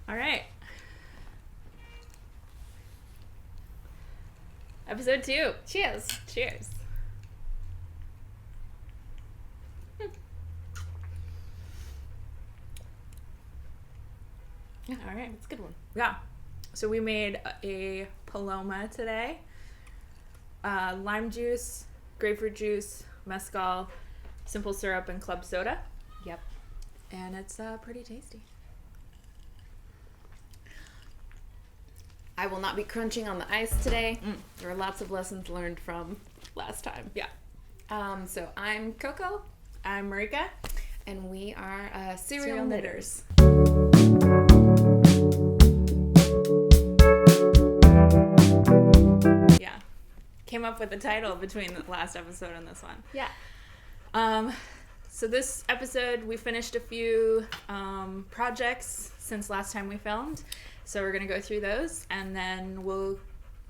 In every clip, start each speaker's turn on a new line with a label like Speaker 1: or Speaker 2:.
Speaker 1: All right. Episode 2.
Speaker 2: Cheers.
Speaker 1: Cheers.
Speaker 2: Yeah, all right. It's a good one.
Speaker 1: Yeah. So we made a Paloma today. Lime juice, grapefruit juice, mezcal, simple syrup, and club soda.
Speaker 2: Yep.
Speaker 1: And it's pretty tasty.
Speaker 2: I will not be crunching on the ice today. There are lots of lessons learned from last time.
Speaker 1: Yeah.
Speaker 2: So I'm Coco.
Speaker 1: I'm Marika.
Speaker 2: And we are cereal knitters.
Speaker 1: Yeah. Came up with the title between the last episode and this one.
Speaker 2: Yeah.
Speaker 1: So this episode, we finished a few projects since last time we filmed. So we're going to go through those, and then we'll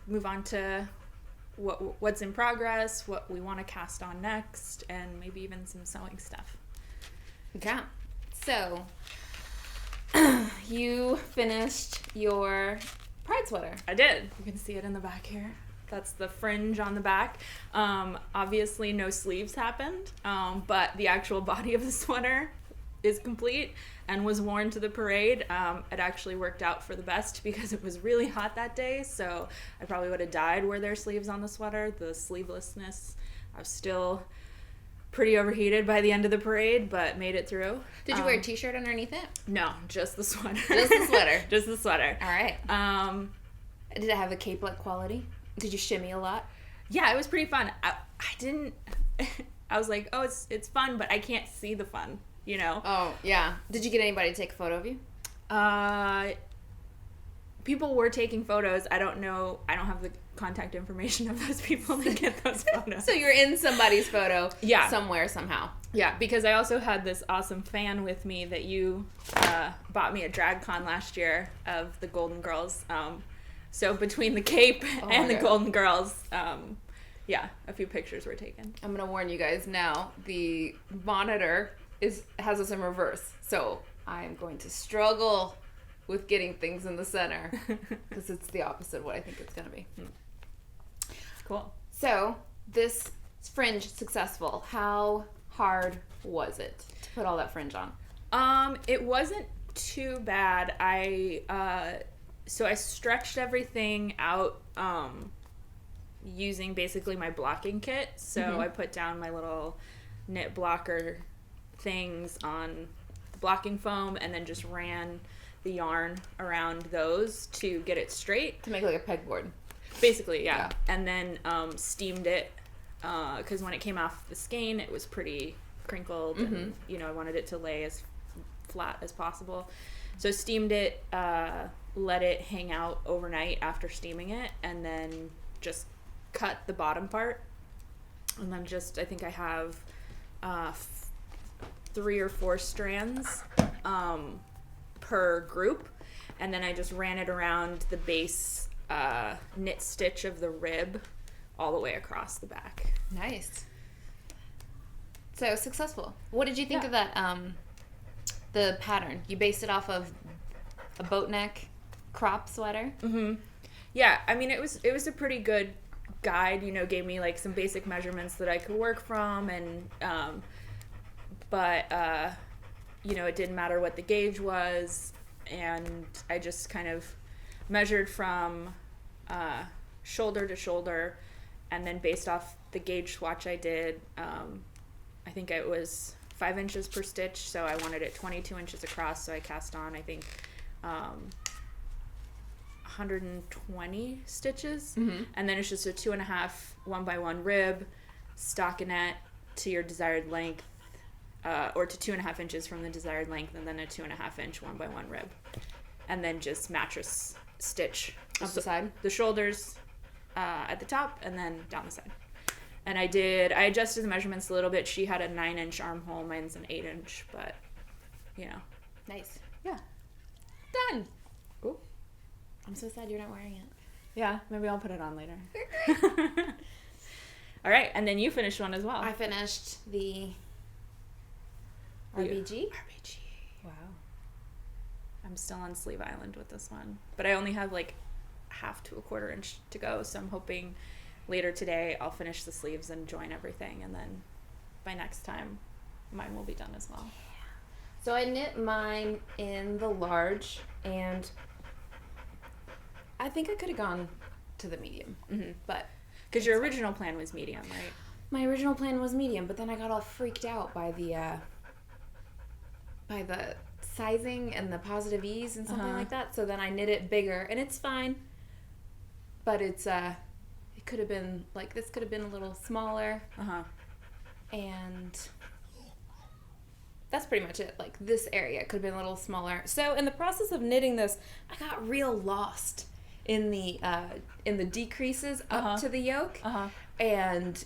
Speaker 1: move on to what's in progress, what we want to cast on next, and maybe even some sewing stuff.
Speaker 2: Yeah. So, you finished your Pride sweater.
Speaker 1: I did. You can see it in the back here. That's the fringe on the back. Obviously, no sleeves happened, but the actual body of the sweater is complete and was worn to the parade. It actually worked out for the best because it was really hot that day, so I probably would have died were there sleeves on the sweater. The sleevelessness, I was still pretty overheated by the end of the parade, but made it through.
Speaker 2: Did you wear a t-shirt underneath it?
Speaker 1: No, just the sweater.
Speaker 2: Just the sweater.
Speaker 1: Just the sweater.
Speaker 2: All right. Did it have a cape-like quality? Did you shimmy a lot?
Speaker 1: Yeah, it was pretty fun. I didn't... I was like, oh, it's fun, but I can't see the fun. You know?
Speaker 2: Oh, yeah. Did you get anybody to take a photo of you?
Speaker 1: People were taking photos. I don't know. I don't have the contact information of those people to get those photos.
Speaker 2: So you're in somebody's photo somewhere, somehow.
Speaker 1: Yeah, because I also had this awesome fan with me that you bought me at DragCon last year of the Golden Girls. So between the cape and the Golden Girls, a few pictures were taken.
Speaker 2: I'm going to warn you guys now. The monitor has us in reverse, so I'm going to struggle with getting things in the center because it's the opposite of what I think it's going to be.
Speaker 1: Cool.
Speaker 2: So this fringe successful. How hard was it to put all that fringe on?
Speaker 1: It wasn't too bad. So I stretched everything out using basically my blocking kit. So I put down my little knit blocker things on the blocking foam and then just ran the yarn around those to get it straight.
Speaker 2: To make like a pegboard.
Speaker 1: Basically, yeah. And then steamed it because when it came off the skein, it was pretty crinkled and, I wanted it to lay as flat as possible. So steamed it, let it hang out overnight after steaming it, and then just cut the bottom part. And then I think I have 3 or 4 strands per group, and then I just ran it around the base knit stitch of the rib all the way across the back.
Speaker 2: Nice. So successful. What did you think of that the pattern? You based it off of a Boatneck crop sweater?
Speaker 1: Yeah, I mean it was a pretty good guide, gave me like some basic measurements that I could work from, and but it didn't matter what the gauge was, and I just kind of measured from shoulder to shoulder, and then based off the gauge swatch I did, I think it was 5 inches per stitch, so I wanted it 22 inches across, so I cast on, I think, 120 stitches, and then it's just a 2.5 1x1 rib, stockinette to your desired length, or to 2.5 inches from the desired length, and then a 2.5 inch 1x1 rib, and then just mattress stitch
Speaker 2: up the side,
Speaker 1: the shoulders at the top, and then down the side. And I adjusted the measurements a little bit. She had a 9-inch armhole, mine's an 8-inch, but
Speaker 2: nice.
Speaker 1: Yeah,
Speaker 2: done.
Speaker 1: Cool.
Speaker 2: I'm so sad you're not wearing it.
Speaker 1: Yeah, maybe I'll put it on later. All right, and then you finished one as well.
Speaker 2: I finished the RBG.
Speaker 1: RBG.
Speaker 2: Wow.
Speaker 1: I'm still on sleeve island with this one, but I only have like half to a quarter inch to go, so I'm hoping later today I'll finish the sleeves and join everything, and then by next time mine will be done as well.
Speaker 2: So I knit mine in the large, and I think I could have gone to the medium, but
Speaker 1: because your original plan was medium, right?
Speaker 2: My original plan was medium, but then I got all freaked out by the sizing and the positive ease and something like that. So then I knit it bigger, and it's fine. But it's it could have been like this could have been a little smaller. And that's pretty much it. Like this area could have been a little smaller. So in the process of knitting this, I got real lost in the decreases up to the yoke, and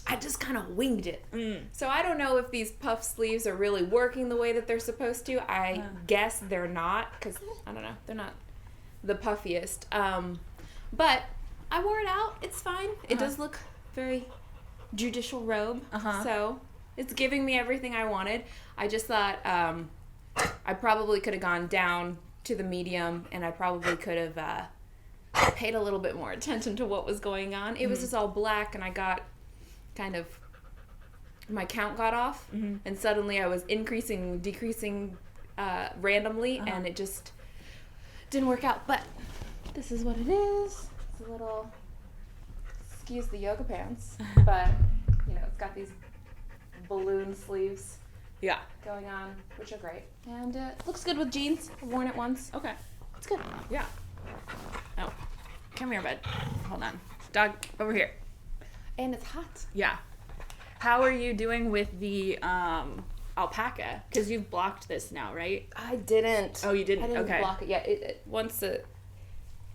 Speaker 2: I just kind of winged it. So I don't know if these puff sleeves are really working the way that they're supposed to. I guess they're not, because I don't know, they're not the puffiest. But I wore it out. It's fine. It does look very judicial robe. So it's giving me everything I wanted. I just thought I probably could have gone down to the medium, and I probably could have paid a little bit more attention to what was going on. It was just all black, and I got kind of, my count got off, and suddenly I was increasing, decreasing randomly, and it just didn't work out. But this is what it is. It's a little, excuse the yoga pants, but you know, it's got these balloon sleeves going on, which are great, and it looks good with jeans. I've worn it once.
Speaker 1: Okay.
Speaker 2: It's good.
Speaker 1: Yeah. Oh, come here, bud. Hold on. Dog, over here.
Speaker 2: And it's hot.
Speaker 1: Yeah. How are you doing with the alpaca? Because you've blocked this now, right?
Speaker 2: I didn't.
Speaker 1: Oh, you didn't?
Speaker 2: I didn't
Speaker 1: Okay.
Speaker 2: block it yet. It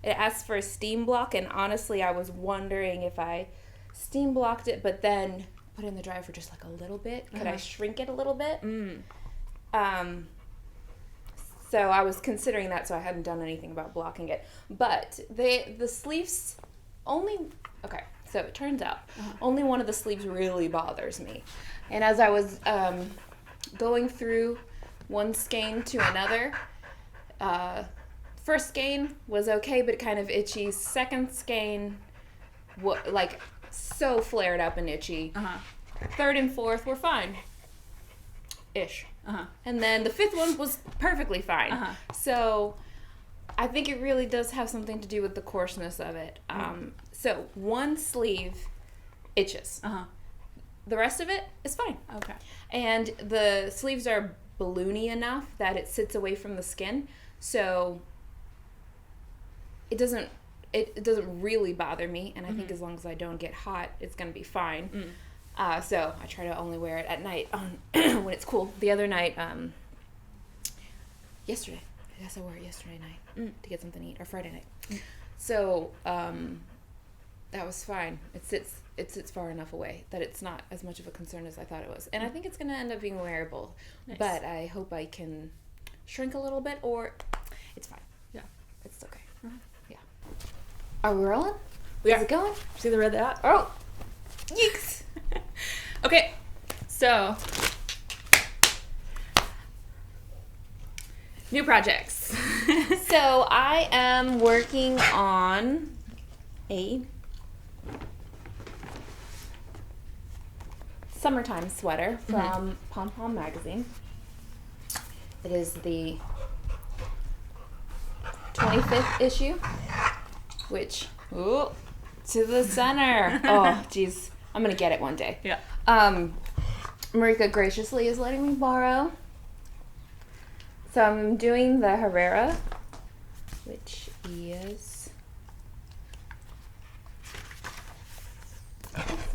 Speaker 2: asked for a steam block, and honestly, I was wondering if I steam blocked it, but then put it in the dryer for just like a little bit. Could I shrink it a little bit? So I was considering that, so I hadn't done anything about blocking it. But the sleeves only, okay, so it turns out only one of the sleeves really bothers me. And as I was going through one skein to another, first skein was okay, but kind of itchy. Second skein, like so flared up and itchy. Third and fourth were fine. Ish. And then the fifth one was perfectly fine. So I think it really does have something to do with the coarseness of it. So one sleeve itches. The rest of it is fine.
Speaker 1: Okay.
Speaker 2: And the sleeves are balloony enough that it sits away from the skin. So it doesn't really bother me. And I think as long as I don't get hot, it's going to be fine. So I try to only wear it at night when it's cool. The other night, yesterday, I guess I wore it yesterday night to get something to eat, or Friday night. So that was fine. It sits far enough away that it's not as much of a concern as I thought it was. And I think it's going to end up being wearable. Nice. But I hope I can shrink a little bit, or it's fine.
Speaker 1: Yeah.
Speaker 2: It's okay. Yeah. Are we rolling?
Speaker 1: We are.
Speaker 2: Is it going?
Speaker 1: See the red dot?
Speaker 2: Oh! Yeeks!
Speaker 1: Okay, so new projects.
Speaker 2: So I am working on a summertime sweater from Pom Pom magazine. It is the 25th issue, which, ooh, to the center. Oh, geez. I'm going to get it one day.
Speaker 1: Yeah.
Speaker 2: Marika graciously is letting me borrow. So I'm doing the Herrera, which is...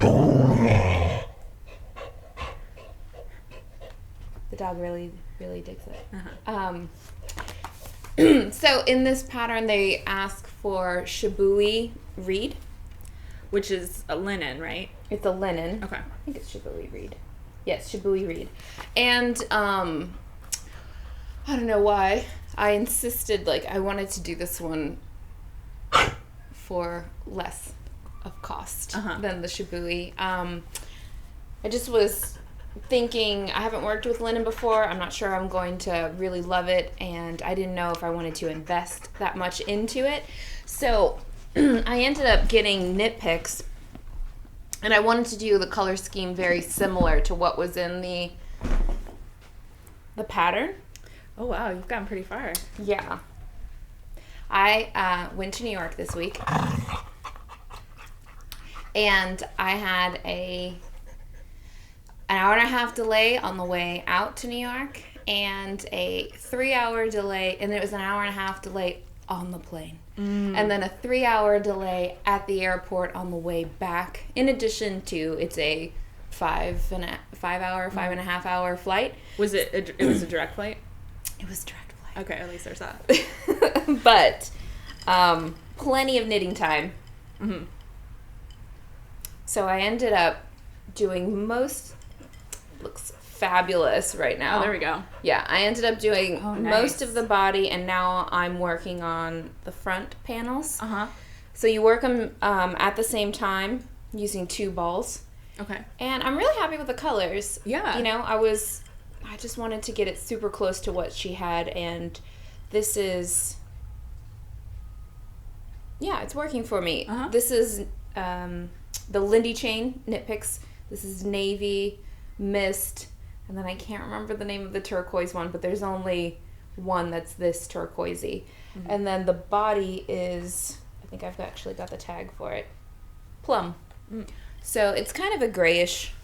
Speaker 2: The dog really, really digs it. So in this pattern, they ask for Shibui reed.
Speaker 1: Which is a linen, right?
Speaker 2: It's a linen.
Speaker 1: Okay.
Speaker 2: I think it's Shibui reed. Yes, Shibui reed. And I don't know why I insisted, like, I wanted to do this one for less of cost than the Shibui. I just was
Speaker 3: thinking I haven't worked with linen before. I'm not sure I'm going to really love it, and I didn't know if I wanted to invest that much into it. So I ended up getting Knitpicks, and I wanted to do the color scheme very similar to what was in the pattern.
Speaker 1: Oh wow, you've gotten pretty far.
Speaker 3: Yeah. I went to New York this week, and I had an hour and a half delay on the way out to New York, and a 3-hour delay, and it was an hour and a half delay on the plane. And then a 3-hour delay at the airport on the way back. In addition to, it's a 5.5-hour flight.
Speaker 1: Was it was a direct flight?
Speaker 3: It was a direct flight.
Speaker 1: Okay, at least there's that.
Speaker 3: But plenty of knitting time.
Speaker 1: Mm-hmm.
Speaker 3: So I ended up doing looks fabulous right now.
Speaker 1: Oh, there we go.
Speaker 3: Yeah, I ended up doing
Speaker 1: nice.
Speaker 3: most of the body, and now I'm working on the front panels.
Speaker 1: Uh-huh.
Speaker 3: So you work them at the same time using 2 balls.
Speaker 1: Okay.
Speaker 3: And I'm really happy with the colors.
Speaker 1: Yeah.
Speaker 3: You know, I just wanted to get it super close to what she had, and this is, yeah, it's working for me.
Speaker 1: Uh-huh.
Speaker 3: This is the Lindy chain Knitpicks. This is navy, mist, and then I can't remember the name of the turquoise one, but there's only one that's this turquoisey. Mm-hmm. And then the body is, I think I've actually got the tag for it, Plum. Mm. So it's kind of a grayish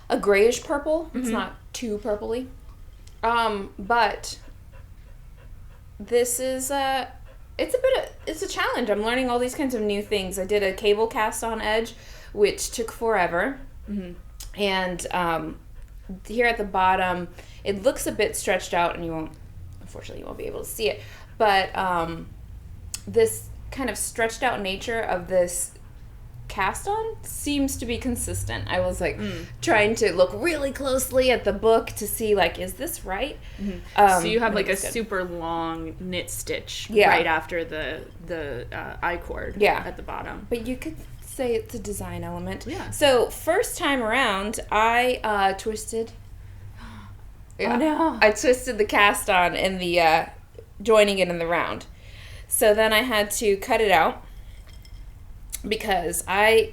Speaker 3: purple. Mm-hmm. It's not too purpley. But this is it's a challenge. I'm learning all these kinds of new things. I did a cable cast on edge, which took forever.
Speaker 1: Mm-hmm.
Speaker 3: And here at the bottom, it looks a bit stretched out, and unfortunately you won't be able to see it. But this kind of stretched out nature of this cast on seems to be consistent. I was like trying to look really closely at the book to see, like, is this right?
Speaker 1: Mm-hmm. So you have like a super long knit stitch right after the I-cord at the bottom.
Speaker 3: But you could say it's a design element.
Speaker 1: Yeah.
Speaker 3: So first time around, I twisted.
Speaker 1: Yeah. Oh no!
Speaker 3: I twisted the cast on in the joining it in the round. So then I had to cut it out because I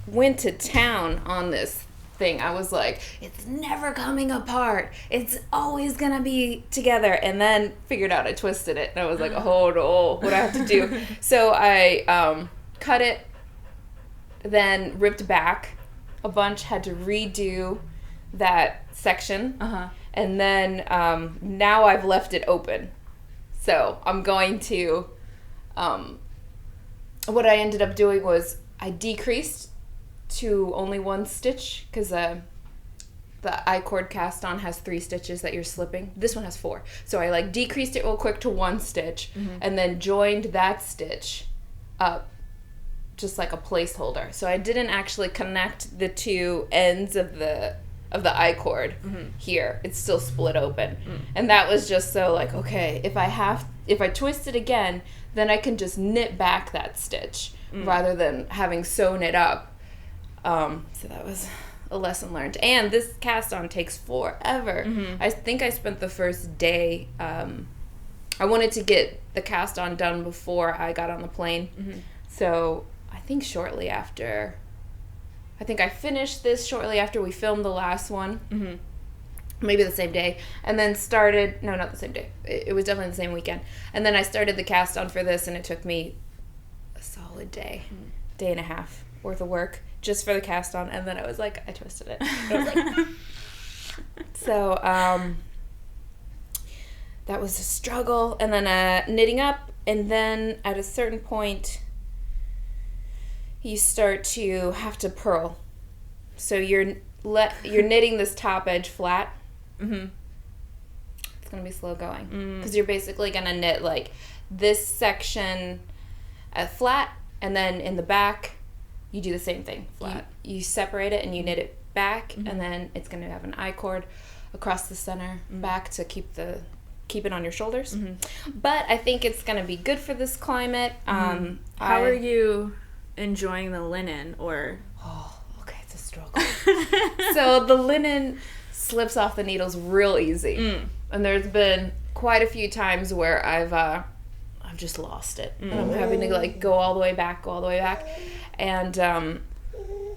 Speaker 3: went to town on this thing. I was like, it's never coming apart. It's always gonna be together. And then figured out I twisted it, and I was like, oh no, what do I have to do? So I cut it, then ripped back a bunch, had to redo that section.
Speaker 1: Uh-huh.
Speaker 3: And then now I've left it open. So I'm going to, what I ended up doing was I decreased to only 1 stitch, because the I-cord cast on has 3 stitches that you're slipping. This one has 4. So I decreased it real quick to 1 stitch, and then joined that stitch up just like a placeholder. So I didn't actually connect the 2 ends of the I-cord here. It's still split open. And that was just so okay, if I twist it again, then I can just knit back that stitch rather than having sewn it up. So that was a lesson learned. And this cast on takes forever. I think I spent the first day, I wanted to get the cast on done before I got on the plane. So I think shortly after, I think I finished this shortly after we filmed the last one. Maybe the same day. And then no, not the same day. It was definitely the same weekend. And then I started the cast on for this, and it took me a solid day and a half worth of work just for the cast on. And then I was like, I twisted it. I was like, so that was a struggle. And then knitting up, and then at a certain point, you start to have to purl. So you're knitting this top edge flat. It's gonna be slow going because you're basically gonna knit this section flat, and then in the back you do the same thing flat. You separate it and you knit it back, and then it's gonna have an I-cord across the center back to keep it on your shoulders. But I think it's gonna be good for this climate.
Speaker 1: How are you enjoying the linen? Or
Speaker 3: okay, it's a struggle. So the linen slips off the needles real easy. And there's been quite a few times where I've just lost it. And I'm having to like go all the way back. And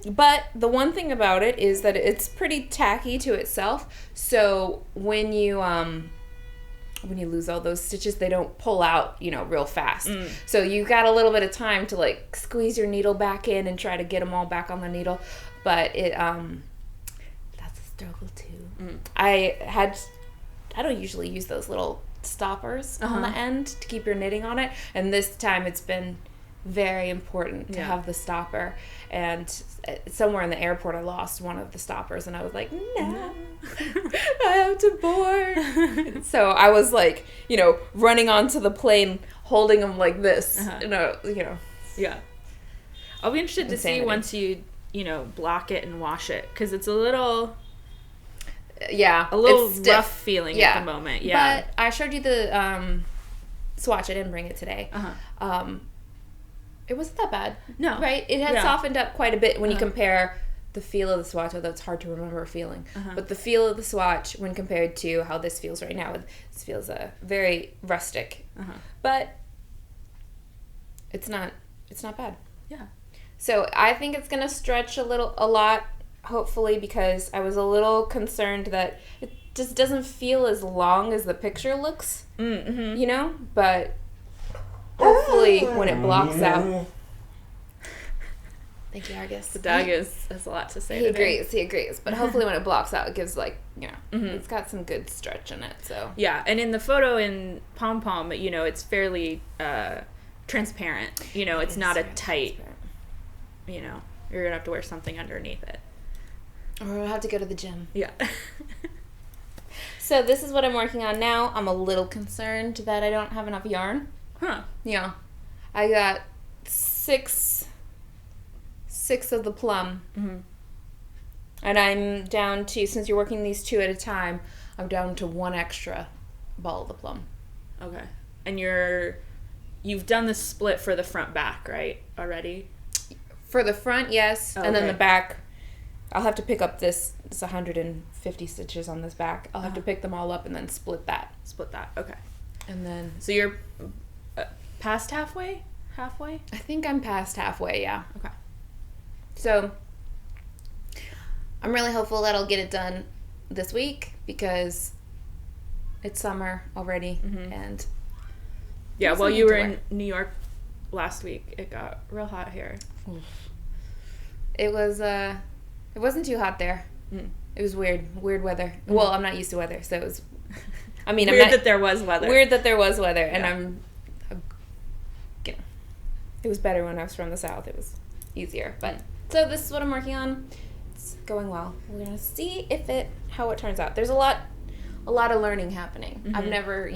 Speaker 3: but the one thing about it is that it's pretty tacky to itself. So when you lose all those stitches, they don't pull out, real fast. So you got a little bit of time to like squeeze your needle back in and try to get them all back on the needle. But that's a struggle too. I don't usually use those little stoppers on the end to keep your knitting on it. And this time it's been very important to have the stopper. And somewhere in the airport I lost one of the stoppers and I was like, no. I have to board. So I was like, running onto the plane holding them like this.
Speaker 1: Yeah. I'll be interested to see once you, block it and wash it, because it's a little rough feeling at the moment. Yeah.
Speaker 3: But I showed you the swatch. I didn't bring it today. It wasn't that bad.
Speaker 1: No.
Speaker 3: Right? It had softened up quite a bit when you compare the feel of the swatch, although it's hard to remember a feeling. But the feel of the swatch when compared to how this feels right now, this feels very rustic. But it's not bad.
Speaker 1: Yeah.
Speaker 3: So I think it's going to stretch a lot, hopefully, because I was a little concerned that it just doesn't feel as long as the picture looks, but hopefully when it blocks out. Thank you, Argus.
Speaker 1: The dog has a lot to say.
Speaker 3: He agrees. But hopefully when it blocks out, it gives it's got some good stretch in it. So
Speaker 1: yeah, and in the photo in Pom Pom, it's fairly transparent. It's not a tight. You're gonna have to wear something underneath it.
Speaker 3: Or I'll have to go to the gym.
Speaker 1: Yeah.
Speaker 3: So this is what I'm working on now. I'm a little concerned that I don't have enough yarn.
Speaker 1: Huh.
Speaker 3: Yeah. I got six of the Plum. And I'm down to, since you're working these 2 at a time, I'm down to 1 extra ball of the Plum.
Speaker 1: Okay. And you've done the split for the front back, right? Already?
Speaker 3: For the front, yes.
Speaker 1: Okay.
Speaker 3: And then the back, I'll have to pick up it's 150 stitches on this back. I'll have to pick them all up and then split that.
Speaker 1: Okay.
Speaker 3: And then...
Speaker 1: So you're past halfway? Halfway?
Speaker 3: I think I'm past halfway, yeah.
Speaker 1: Okay.
Speaker 3: So I'm really hopeful that I'll get it done this week because it's summer already. And
Speaker 1: yeah, while you were in New York last week, it got real hot here.
Speaker 3: It wasn't too hot there. It was weird weather. Well, I'm not used to weather, so it was
Speaker 1: weird that there was weather.
Speaker 3: And it was better when I was from the South. It was easier. But so this is what I'm working on. It's going well. We're gonna see how it turns out. There's a lot of learning happening. I've never,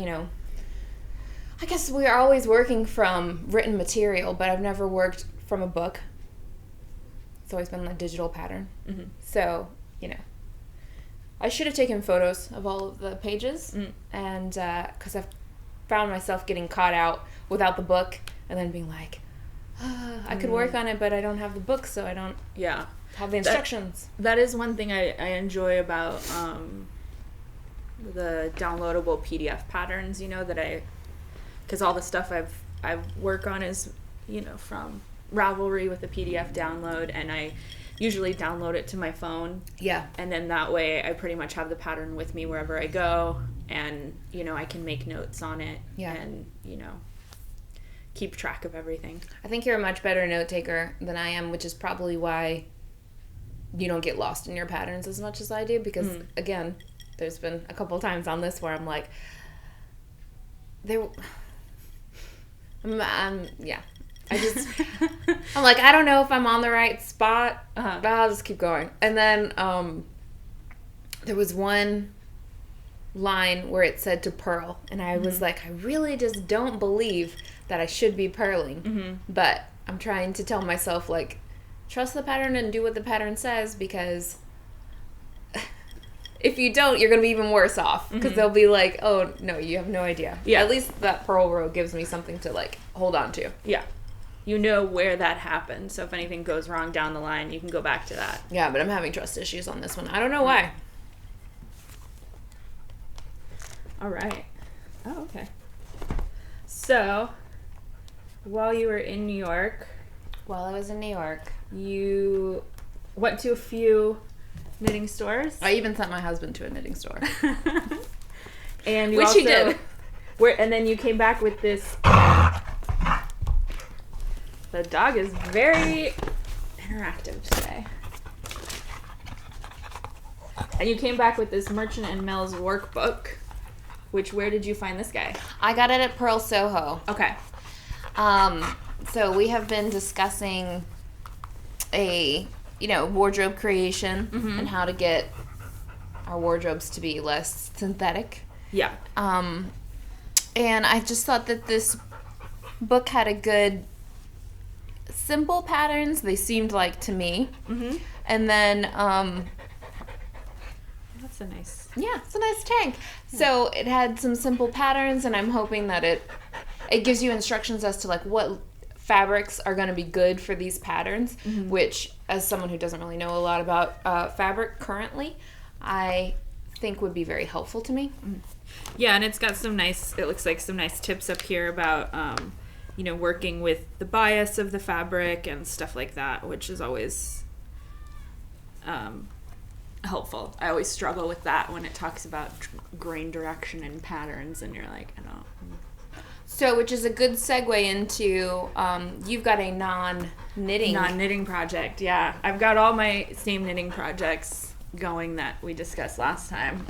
Speaker 3: I guess we're always working from written material, but I've never worked from a book. It's always been a digital pattern. So, I should have taken photos of all of the pages, and because I've found myself getting caught out without the book, and then being like, I could work on it, but I don't have the book, so I don't have the instructions.
Speaker 1: That is one thing I enjoy about the downloadable PDF patterns, because all the stuff I work on is, from Ravelry with a PDF download, and I usually download it to my phone.
Speaker 3: Yeah.
Speaker 1: And then that way I pretty much have the pattern with me wherever I go, and, I can make notes on it.
Speaker 3: Yeah.
Speaker 1: And, keep track of everything.
Speaker 3: I think you're a much better note taker than I am, which is probably why you don't get lost in your patterns as much as I do, because again, there's been a couple of times on this where I'm like, I'm like, I don't know if I'm on the right spot, but I'll just keep going. And then there was one line where it said to purl, and I was like, I really just don't believe that I should be purling, but I'm trying to tell myself, like, trust the pattern and do what the pattern says, because if you don't, you're going to be even worse off, because they'll be like, oh, no, you have no idea.
Speaker 1: Yeah.
Speaker 3: At least that purl row gives me something to, like, hold on to.
Speaker 1: Yeah. you know where that happened. So if anything goes wrong down the line, you can go back to that.
Speaker 3: Yeah, but I'm having trust issues on this one. I don't know why.
Speaker 1: All right. Oh, okay. So, while you were in New York,
Speaker 3: While I was in New York,
Speaker 1: you went to a few knitting stores.
Speaker 3: I even sent my husband to a knitting store.
Speaker 1: And you
Speaker 3: Which
Speaker 1: also,
Speaker 3: he did.
Speaker 1: And then you came back with this. The dog is very interactive today. And you came back with this Merchant and Mills workbook. Where did you find this guy?
Speaker 3: I got it at Pearl Soho.
Speaker 1: Okay.
Speaker 3: So we have been discussing a, wardrobe creation and how to get our wardrobes to be less synthetic.
Speaker 1: Yeah.
Speaker 3: And I just thought that this book had a good, simple patterns, they seemed like to me.
Speaker 1: Mm-hmm.
Speaker 3: And then,
Speaker 1: That's a nice...
Speaker 3: yeah, it's a nice tank. Yeah. So it had some simple patterns, and I'm hoping that it gives you instructions as to like what fabrics are going to be good for these patterns, which, as someone who doesn't really know a lot about fabric currently, I think would be very helpful to me.
Speaker 1: Yeah, and it's got some nice, it looks like some nice tips up here about, working with the bias of the fabric and stuff like that, which is always helpful. I always struggle with that when it talks about grain direction and patterns, and you're like, I don't.
Speaker 3: So, which is a good segue into, you've got a non-knitting
Speaker 1: project, yeah. I've got all my same knitting projects going that we discussed last time.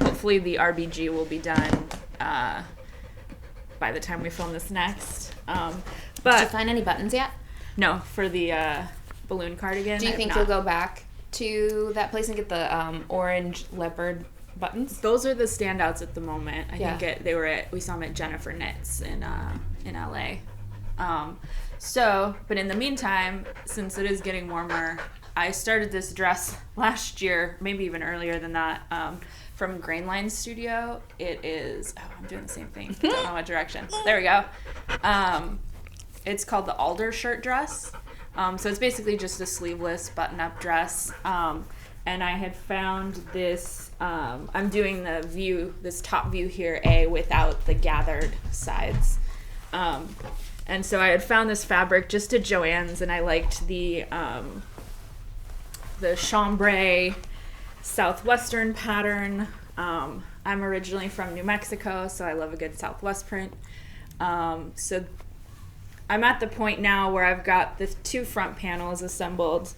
Speaker 1: Hopefully the RBG will be done by the time we film this next. But
Speaker 3: did you find any buttons yet?
Speaker 1: No, for the balloon cardigan.
Speaker 3: Do you think you'll go back to that place and get the orange leopard buttons?
Speaker 1: Those are the standouts at the moment. I
Speaker 3: Yeah.
Speaker 1: think we saw them at Jennifer Knits in LA. But in the meantime, since it is getting warmer, I started this dress last year, maybe even earlier than that, from Grainline Studio. It is, I'm doing the same thing. I don't know what direction. There we go. It's called the Alder shirt dress. So it's basically just a sleeveless button-up dress. And I had found this, I'm doing this top view here, without the gathered sides. And so I had found this fabric just at Joann's, and I liked the chambray southwestern pattern. I'm originally from New Mexico, so I love a good southwest print. So I'm at the point now where I've got the 2 front panels assembled.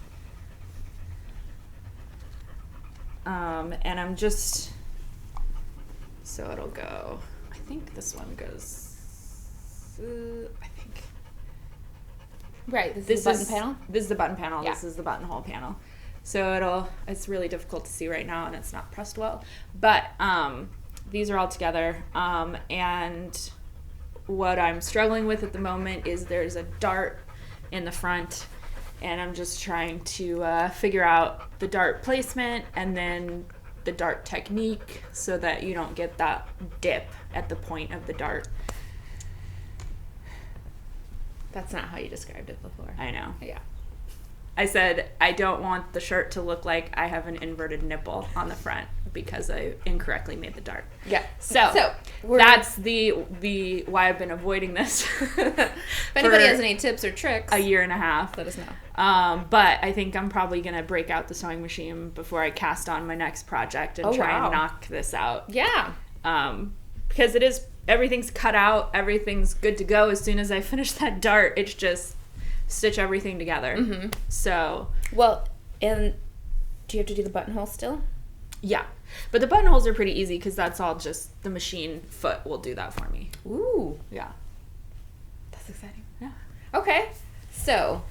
Speaker 1: And I'm just, so it'll go, I think this one goes,
Speaker 3: Right, this is the button panel?
Speaker 1: This is the button panel.
Speaker 3: Yeah.
Speaker 1: This is the buttonhole panel. So it's really difficult to see right now, and it's not pressed well. But these are all together. And what I'm struggling with at the moment is there's a dart in the front, and I'm just trying to figure out the dart placement and then the dart technique so that you don't get that dip at the point of the dart.
Speaker 3: That's not how you described it before.
Speaker 1: I know.
Speaker 3: Yeah.
Speaker 1: I said I don't want the shirt to look like I have an inverted nipple on the front because I incorrectly made the dart.
Speaker 3: Yeah.
Speaker 1: So that's the why I've been avoiding this.
Speaker 3: If anybody has any tips or tricks,
Speaker 1: a year and a half,
Speaker 3: let us know.
Speaker 1: But I think I'm probably gonna break out the sewing machine before I cast on my next project and try and knock this out.
Speaker 3: Yeah.
Speaker 1: Because everything's cut out, everything's good to go. As soon as I finish that dart, it's just stitch everything together. Mm-hmm. So.
Speaker 3: Well, and do you have to do the buttonhole still?
Speaker 1: Yeah. But the buttonholes are pretty easy because that's all just the machine foot will do that for me.
Speaker 3: Ooh.
Speaker 1: Yeah.
Speaker 3: That's exciting.
Speaker 1: Yeah.
Speaker 3: Okay. So,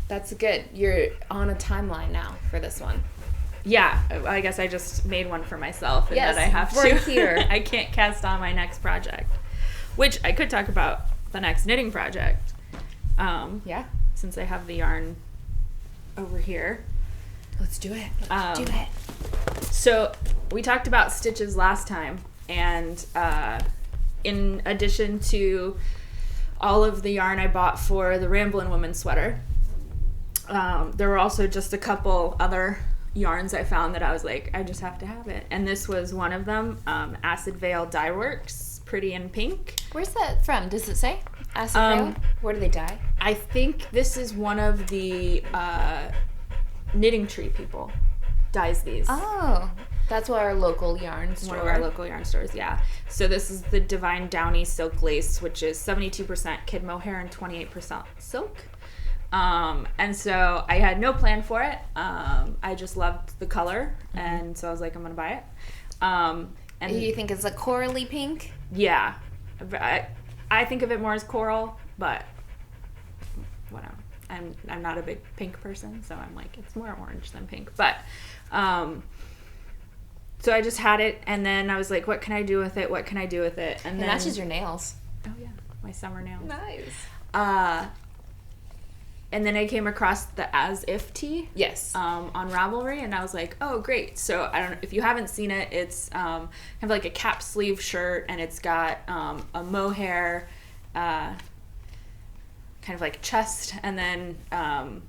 Speaker 3: that's good. You're on a timeline now for this one.
Speaker 1: Yeah. I guess I just made one for myself and
Speaker 3: yes,
Speaker 1: that I have
Speaker 3: right
Speaker 1: to.
Speaker 3: Here.
Speaker 1: I can't cast on my next project. Which I could talk about the next knitting project.
Speaker 3: Yeah.
Speaker 1: Since I have the yarn over here.
Speaker 3: Let's do it. Let's do it.
Speaker 1: So we talked about stitches last time, and in addition to all of the yarn I bought for the Ramblin' Woman sweater. There were also just a couple other yarns I found that I was like, I just have to have it. And this was one of them, Acid Veil Dyeworks, Pretty in Pink.
Speaker 3: Where's that from? Does it say? Acid Veil? Where do they dye?
Speaker 1: I think this is one of the Knitting Tree people dyes these.
Speaker 3: Oh, that's one of our local yarn store.
Speaker 1: One of our local yarn stores, yeah. So this is the Divine Downy Silk Lace, which is 72% kid mohair and 28% silk. And so I had no plan for it. I just loved the color, and so I was like, I'm gonna buy it. And
Speaker 3: you think it's a corally pink?
Speaker 1: Yeah, I think of it more as coral, but whatever. I'm not a big pink person, so I'm like, it's more orange than pink. But so I just had it, and then I was like, what can I do with it? What can I do with it? And
Speaker 3: it
Speaker 1: then
Speaker 3: matches your nails.
Speaker 1: Oh yeah, my summer nails.
Speaker 3: Nice.
Speaker 1: And then I came across the As If tee.
Speaker 3: Yes.
Speaker 1: On Ravelry, and I was like, oh, great. So I don't know if you haven't seen it. It's kind of like a cap sleeve shirt, and it's got a mohair, kind of like chest, and then I don't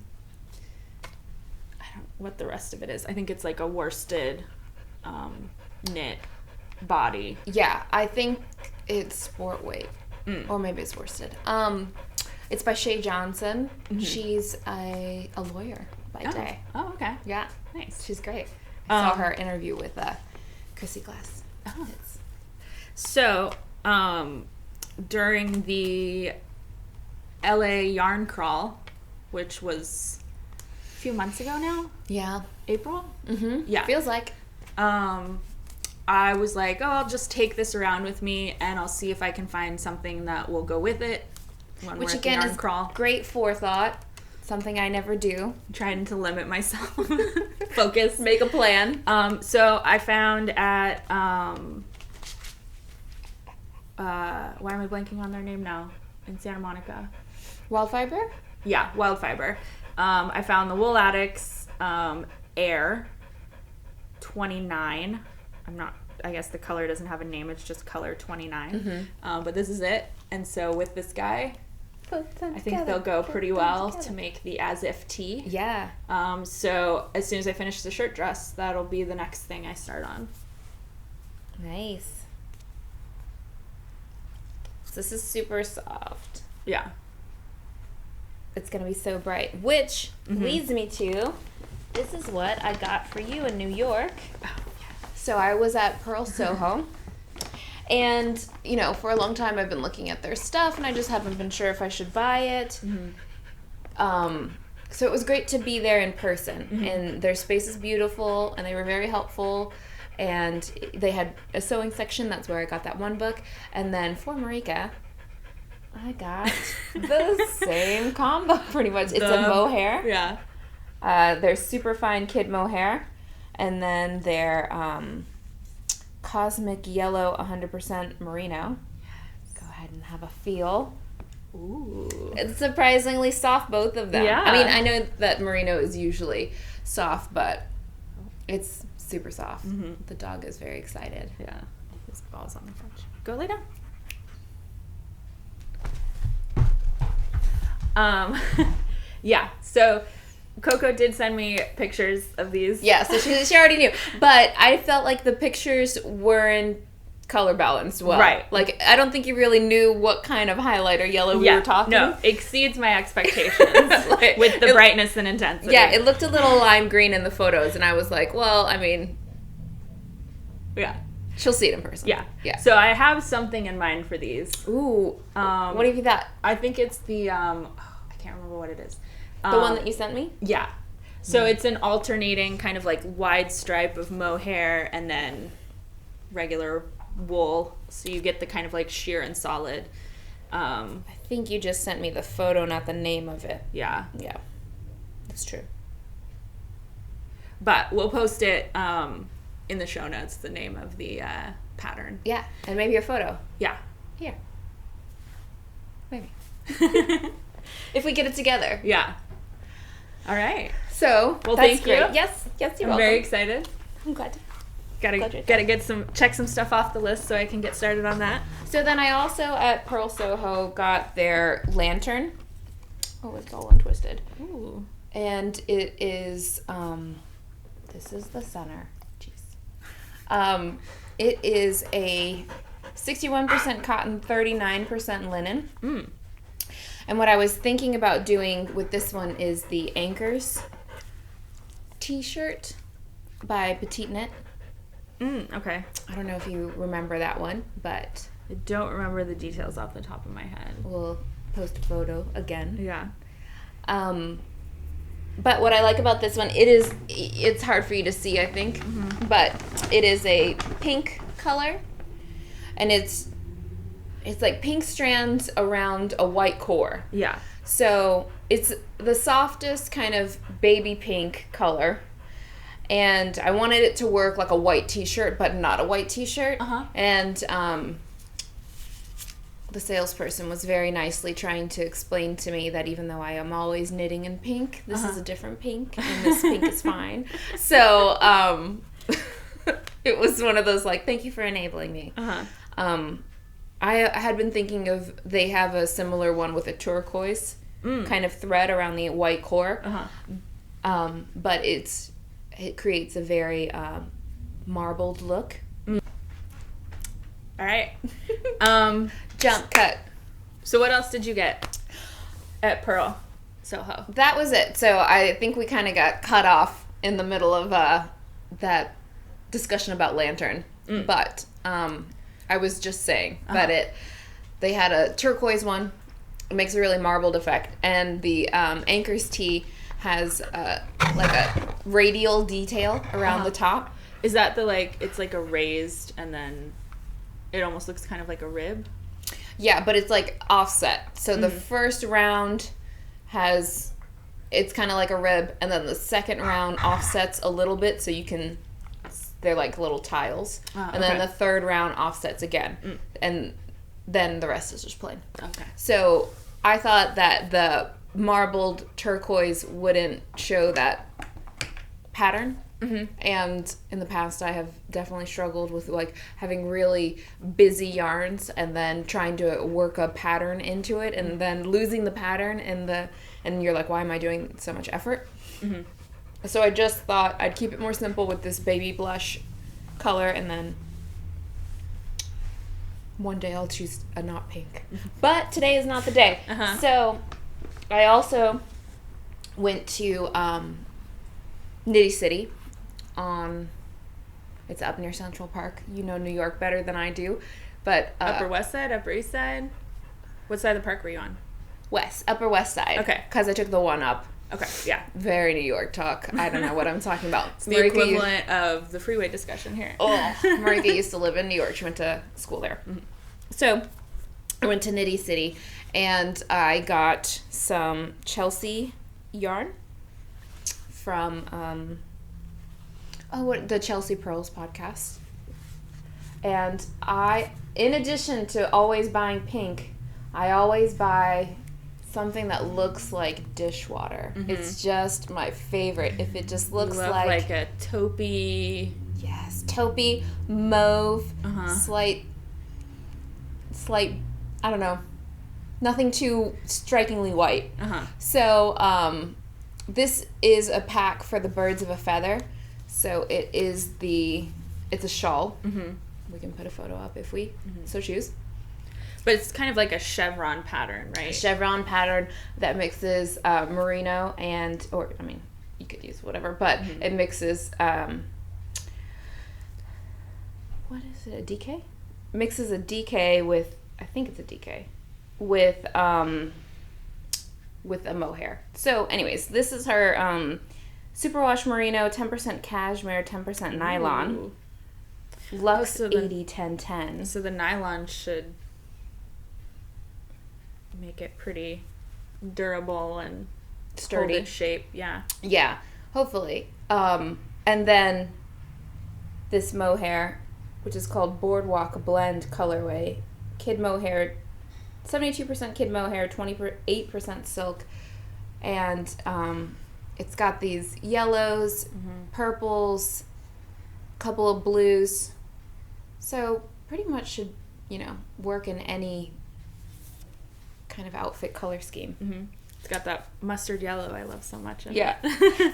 Speaker 1: know what the rest of it is. I think it's like a worsted knit body.
Speaker 3: Yeah, I think it's sport weight, or maybe it's worsted. It's by Shay Johnson. Mm-hmm. She's a lawyer by day.
Speaker 1: Oh, okay.
Speaker 3: Yeah.
Speaker 1: Nice.
Speaker 3: She's great. I saw her interview with Chrissy Glass.
Speaker 1: Oh. So, during the LA yarn crawl, which was a few months ago now?
Speaker 3: Yeah.
Speaker 1: April?
Speaker 3: Mm-hmm.
Speaker 1: Yeah.
Speaker 3: Feels like.
Speaker 1: I was like, oh, I'll just take this around with me, and I'll see if I can find something that will go with it.
Speaker 3: Which again is great forethought. Something I never do.
Speaker 1: I'm trying to limit myself. Focus.
Speaker 3: Make a plan.
Speaker 1: So I found at why am I blanking on their name now? In Santa Monica.
Speaker 3: Wild Fiber?
Speaker 1: Yeah, Wild Fiber. I found the Wool Addicts Air 29. I guess the color doesn't have a name, it's just color 29. Mm-hmm. But this is it. And so with this guy, I think they'll go pretty well to make the As If tee.
Speaker 3: Yeah.
Speaker 1: So as soon as I finish the shirt dress, that'll be the next thing I start on.
Speaker 3: Nice. This is super soft.
Speaker 1: Yeah.
Speaker 3: It's going to be so bright. Which leads me to, this is what I got for you in New York. Oh, yeah. So I was at Pearl Soho. And, you know, for a long time I've been looking at their stuff, and I just haven't been sure if I should buy it. Mm-hmm. So it was great to be there in person. Mm-hmm. And their space is beautiful, and they were very helpful. And they had a sewing section. That's where I got that one book. And then for Marika, I got the same combo pretty much. It's a mohair.
Speaker 1: Yeah.
Speaker 3: Their super fine kid mohair. And then their Cosmic Yellow 100% Merino. Yes. Go ahead and have a feel.
Speaker 1: Ooh.
Speaker 3: It's surprisingly soft, both of them.
Speaker 1: Yeah.
Speaker 3: I mean, I know that Merino is usually soft, but it's super soft. Mm-hmm. The dog is very excited.
Speaker 1: Yeah. His ball's on the couch. Go lay down. Yeah. So Coco did send me pictures of these.
Speaker 3: Yeah, so she already knew. But I felt like the pictures were in color balanced well.
Speaker 1: Right.
Speaker 3: Like, I don't think you really knew what kind of highlighter yellow we were talking.
Speaker 1: No, exceeds my expectations with the brightness and intensity.
Speaker 3: Yeah, it looked a little lime green in the photos, and I was like, well, I mean...
Speaker 1: Yeah.
Speaker 3: She'll see it in person.
Speaker 1: Yeah.
Speaker 3: Yeah.
Speaker 1: So I have something in mind for these.
Speaker 3: Ooh. What have you got?
Speaker 1: I think it's the, I can't remember what it is.
Speaker 3: The one that you sent me?
Speaker 1: Yeah. So it's an alternating kind of like wide stripe of mohair and then regular wool. So you get the kind of like sheer and solid.
Speaker 3: I think you just sent me the photo, not the name of it.
Speaker 1: Yeah.
Speaker 3: Yeah. That's true.
Speaker 1: But we'll post it in the show notes, the name of the pattern.
Speaker 3: Yeah. And maybe a photo.
Speaker 1: Yeah.
Speaker 3: Here. Maybe. If we get it together.
Speaker 1: Yeah. All right.
Speaker 3: So,
Speaker 1: well,
Speaker 3: that's
Speaker 1: thank
Speaker 3: great.
Speaker 1: you.
Speaker 3: Yes, you're welcome.
Speaker 1: I'm very excited.
Speaker 3: I'm glad.
Speaker 1: Gotta check some stuff off the list so I can get started on that.
Speaker 3: So then I also at Pearl Soho got their lantern. Oh, it's all untwisted.
Speaker 1: Ooh.
Speaker 3: And it is, this is the center. Jeez. It is a 61% cotton, 39% linen.
Speaker 1: Mm.
Speaker 3: And what I was thinking about doing with this one is the Anchors t-shirt by Petite Knit.
Speaker 1: Okay.
Speaker 3: I don't know if you remember that one, but
Speaker 1: I don't remember the details off the top of my head.
Speaker 3: we'll post a photo again.
Speaker 1: Yeah.
Speaker 3: But what I like about this one, it's hard for you to see, I think, but it is a pink color, and it's like pink strands around a white core.
Speaker 1: Yeah.
Speaker 3: So it's the softest kind of baby pink color, and I wanted it to work like a white t-shirt, but not a white t-shirt. And the salesperson was very nicely trying to explain to me that even though I am always knitting in pink, this is a different pink, and this pink is fine. So it was one of those like, thank you for enabling me. I had been thinking of, they have a similar one with a turquoise kind of thread around the white core, but it creates a very marbled look.
Speaker 1: All right.
Speaker 3: Jump cut.
Speaker 1: So what else did you get at Pearl Soho?
Speaker 3: That was it. So I think we kind of got cut off in the middle of that discussion about lantern. But I was just saying that they had a turquoise one. It makes a really marbled effect. And the Anchors tee has like a radial detail around the top.
Speaker 1: Is that it's like a raised and then it almost looks kind of like a rib?
Speaker 3: Yeah, but it's like offset. So the first round it's kind of like a rib, and then the second round offsets a little bit, so they're like little tiles. And then the third round offsets again. And then the rest is just plain.
Speaker 1: Okay.
Speaker 3: So I thought that the marbled turquoise wouldn't show that pattern. And in the past I have definitely struggled with like having really busy yarns and then trying to work a pattern into it and then losing the pattern and you're like, why am I doing so much effort? So I just thought I'd keep it more simple with this baby blush color, and then one day I'll choose a not pink. But today is not the day. So I also went to Nitty City it's up near Central Park. You know New York better than I do, but
Speaker 1: Upper West Side, Upper East Side? What side of the park were you on?
Speaker 3: Upper West Side. Okay. Because I took the one up.
Speaker 1: Okay, yeah.
Speaker 3: Very New York talk. I don't know what I'm talking about.
Speaker 1: It's the equivalent of the freeway discussion here.
Speaker 3: Oh, Marika used to live in New York. She went to school there. So I went to Nitty City, and I got some Chelsea yarn from the Chelsea Pearls podcast. And in addition to always buying pink, I always buy something that looks like dishwater. It's just my favorite. If it just looks like
Speaker 1: a taupey.
Speaker 3: Yes, taupey, mauve, slight, I don't know, nothing too strikingly white. So this is a pack for the birds of a feather. So it's a shawl. We can put a photo up if we so choose.
Speaker 1: But it's kind of like a chevron pattern, right?
Speaker 3: A chevron pattern that mixes merino you could use whatever, but it mixes, what is it, a DK? Mixes a DK with, I think it's a DK, with a mohair. So anyways, this is her superwash merino, 10% cashmere, 10% nylon.
Speaker 1: Ooh.
Speaker 3: Lux 80-10-10.
Speaker 1: So the nylon should make it pretty durable and
Speaker 3: sturdy.
Speaker 1: Hold its shape, yeah.
Speaker 3: Yeah, hopefully. And then this mohair, which is called Boardwalk Blend colorway, kid mohair, 72% kid mohair, 28% silk, and it's got these yellows, purples, couple of blues. So pretty much should, work in any kind of outfit color scheme.
Speaker 1: Mm-hmm. It's got that mustard yellow I love so much.
Speaker 3: Yeah.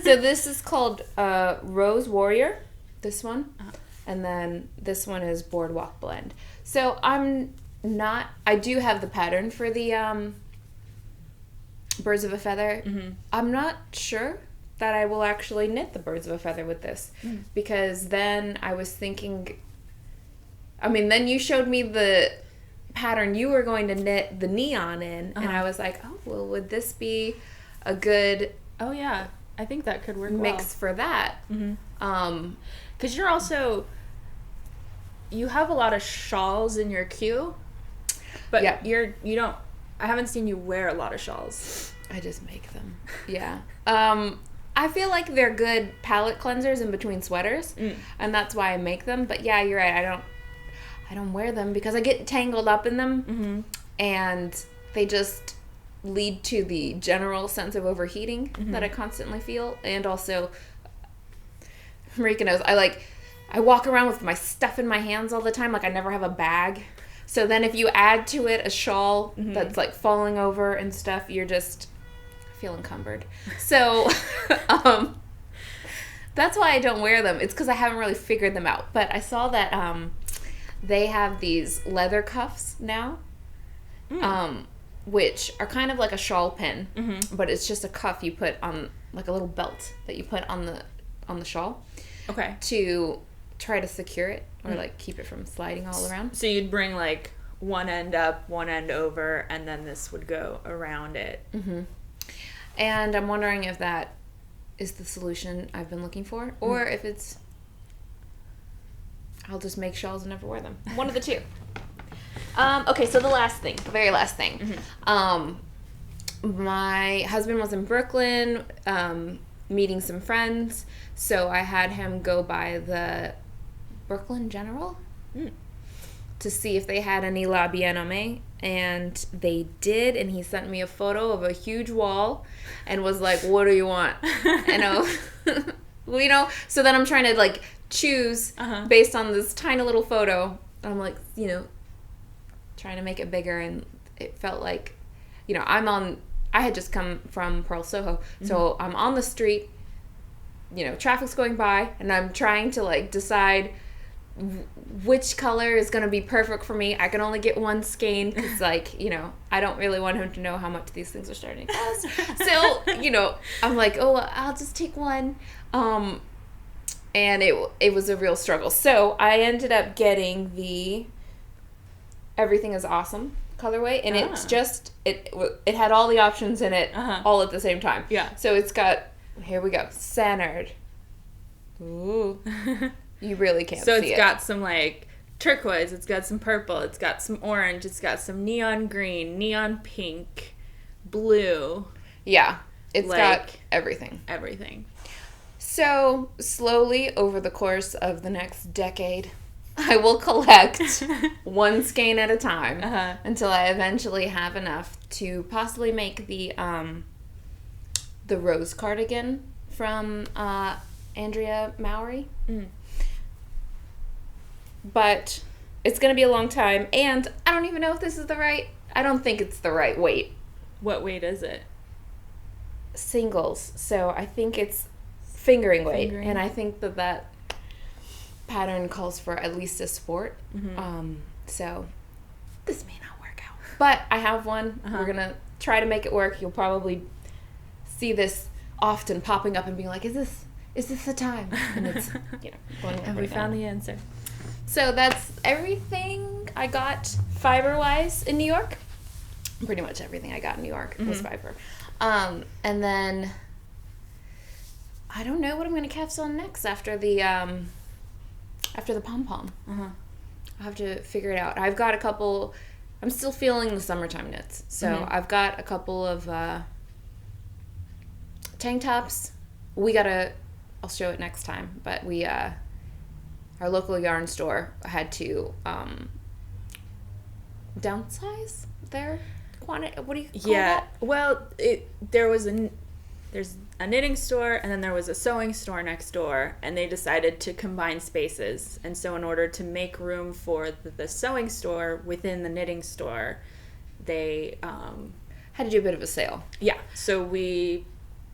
Speaker 3: So this is called Rose Warrior, this one. And then this one is Boardwalk Blend. So I do have the pattern for the Birds of a Feather.
Speaker 1: Mm-hmm.
Speaker 3: I'm not sure that I will actually knit the Birds of a Feather with this. Because then I was thinking, then you showed me the pattern you were going to knit the neon in, and I was like, oh, well, would this be a good
Speaker 1: oh yeah, I think that could work
Speaker 3: mix for that?
Speaker 1: Because you have a lot of shawls in your queue, but you don't, I haven't seen you wear a lot of shawls.
Speaker 3: I just make them. Yeah. I feel like they're good palette cleansers in between sweaters, and that's why I make them. But yeah, you're right. I don't wear them because I get tangled up in them, and they just lead to the general sense of overheating that I constantly feel. And also, Marika knows, I walk around with my stuff in my hands all the time. Like, I never have a bag. So then if you add to it a shawl that's like falling over and stuff, you're just feel encumbered. So that's why I don't wear them. It's because I haven't really figured them out. But I saw that they have these leather cuffs now, which are kind of like a shawl pin, but it's just a cuff you put on, like a little belt that you put on the shawl.
Speaker 1: Okay.
Speaker 3: To try to secure it or like keep it from sliding all around.
Speaker 1: So you'd bring like one end up, one end over, and then this would go around it.
Speaker 3: And I'm wondering if that is the solution I've been looking for, or if it's I'll just make shawls and never wear them. One of the two. Okay, so the very last thing. My husband was in Brooklyn meeting some friends, so I had him go by the Brooklyn General to see if they had any La Bien Aimée, and they did, and he sent me a photo of a huge wall and was like, what do you want? And so then I'm trying to like choose based on this tiny little photo. I'm like, trying to make it bigger, and it felt like, I had just come from Pearl Soho, so I'm on the street, traffic's going by, and I'm trying to like decide which color is going to be perfect for me. I can only get one skein because I don't really want him to know how much these things are starting to cost. So, I'm like, oh, I'll just take one. And it was a real struggle. So I ended up getting the Everything is Awesome colorway, and it's just, it had all the options in it all at the same time.
Speaker 1: Yeah.
Speaker 3: So it's got, here we go, centered. Ooh. You really can't see it.
Speaker 1: So it's got some like turquoise, it's got some purple, it's got some orange, it's got some neon green, neon pink, blue.
Speaker 3: Yeah. It's
Speaker 1: like,
Speaker 3: got everything.
Speaker 1: Everything.
Speaker 3: So slowly over the course of the next decade, I will collect one skein at a time until I eventually have enough to possibly make the rose cardigan from Andrea Mowry. But it's going to be a long time, and I don't even know if this is I don't think it's the right weight.
Speaker 1: What weight is it?
Speaker 3: Singles. So I think it's fingering weight, and I think that pattern calls for at least a sport. So this may not work out. But I have one. We're going to try to make it work. You'll probably see this often popping up and being like, is this the time? And it's, going
Speaker 1: And we found the answer.
Speaker 3: So that's everything I got fiber-wise in New York. Pretty much everything I got in New York was fiber. And then I don't know what I'm going to cast on next after the pom-pom. I'll have to figure it out. I've got a couple. I'm still feeling the summertime knits. So I've got a couple of tank tops. I'll show it next time, but our local yarn store had to downsize their quantity. What do you call that?
Speaker 1: Well, there was there's a knitting store, and then there was a sewing store next door, and they decided to combine spaces. And so in order to make room for the sewing store within the knitting store, they
Speaker 3: Had to do a bit of a sale.
Speaker 1: so we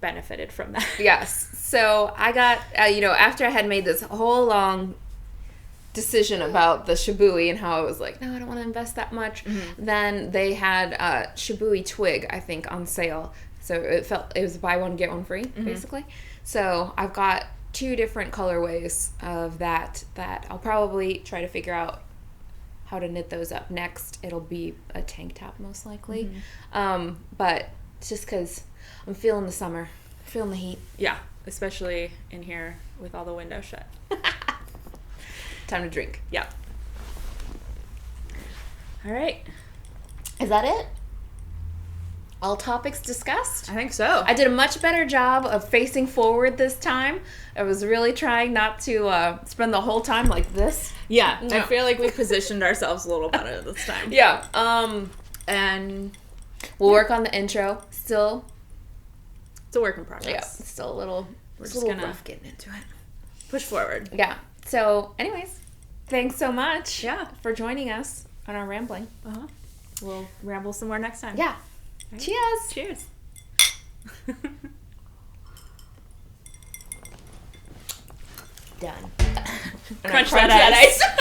Speaker 1: benefited from that.
Speaker 3: Yes. So I got, after I had made this whole long decision about the Shibui and how I was like, no, I don't want to invest that much. Then they had Shibui Twig, I think, on sale. So it was buy one, get one free, basically. So I've got 2 different colorways of that I'll probably try to figure out how to knit those up next. It'll be a tank top, most likely. But it's just because I'm feeling the summer, feeling the heat.
Speaker 1: Yeah, especially in here with all the windows shut.
Speaker 3: Time to drink.
Speaker 1: Yeah. All right.
Speaker 3: Is that it? All topics discussed?
Speaker 1: I think so.
Speaker 3: I did a much better job of facing forward this time. I was really trying not to spend the whole time like this.
Speaker 1: Yeah,
Speaker 3: No.
Speaker 1: I feel like we positioned ourselves a little better this time.
Speaker 3: Yeah.
Speaker 1: And
Speaker 3: We'll work on the intro. Still,
Speaker 1: it's a work in progress.
Speaker 3: yeah, still a little,
Speaker 1: We're
Speaker 3: it's
Speaker 1: just
Speaker 3: a little
Speaker 1: gonna
Speaker 3: rough getting into it.
Speaker 1: push forward.
Speaker 3: Yeah. So, anyways, thanks so much.
Speaker 1: Yeah.
Speaker 3: For joining us on our rambling.
Speaker 1: We'll ramble some more next time.
Speaker 3: Yeah.
Speaker 1: Right.
Speaker 3: Cheers.
Speaker 1: Cheers.
Speaker 3: Done.
Speaker 1: Crunch that ice.